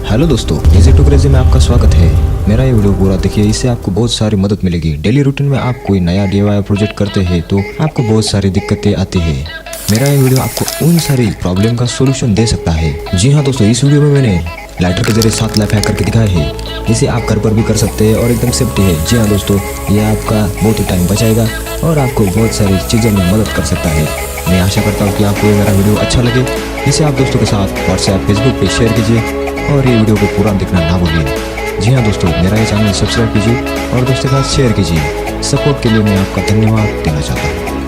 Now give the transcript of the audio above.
Hello दोस्तों, easy two crazy में आपका स्वागत है। मेरा ये वीडियो पूरा देखिए, इससे आपको बहुत सारी मदद मिलेगी। डेली रूटीन में आप कोई नया DIY प्रोजेक्ट करते हैं तो आपको बहुत सारी दिक्कतें आती है। मेरा ये वीडियो आपको उन सारी प्रॉब्लम का सोल्यूशन दे सकता है। जी हाँ दोस्तों, इस वीडियो में मैंने लाइटर के जरिए 7 लाइफ हैक करके दिखाए हैं। इसे आप घर पर भी कर सकते हैं और एकदम सेफ्टी है। जी हाँ दोस्तों, ये आपका बहुत ही टाइम बचाएगा और आपको बहुत सारी चीज़ों में मदद कर सकता है। मैं आशा करता हूँ कि आपको ये मेरा वीडियो अच्छा लगे। इसे आप दोस्तों के साथ व्हाट्सएप, फेसबुक पे शेयर कीजिए और ये वीडियो को पूरा देखना ना भूलिए। जी हाँ दोस्तों, मेरा ये चैनल सब्सक्राइब कीजिए और दोस्तों के साथ शेयर कीजिए। सपोर्ट के लिए मैं आपका धन्यवाद देना चाहता हूँ।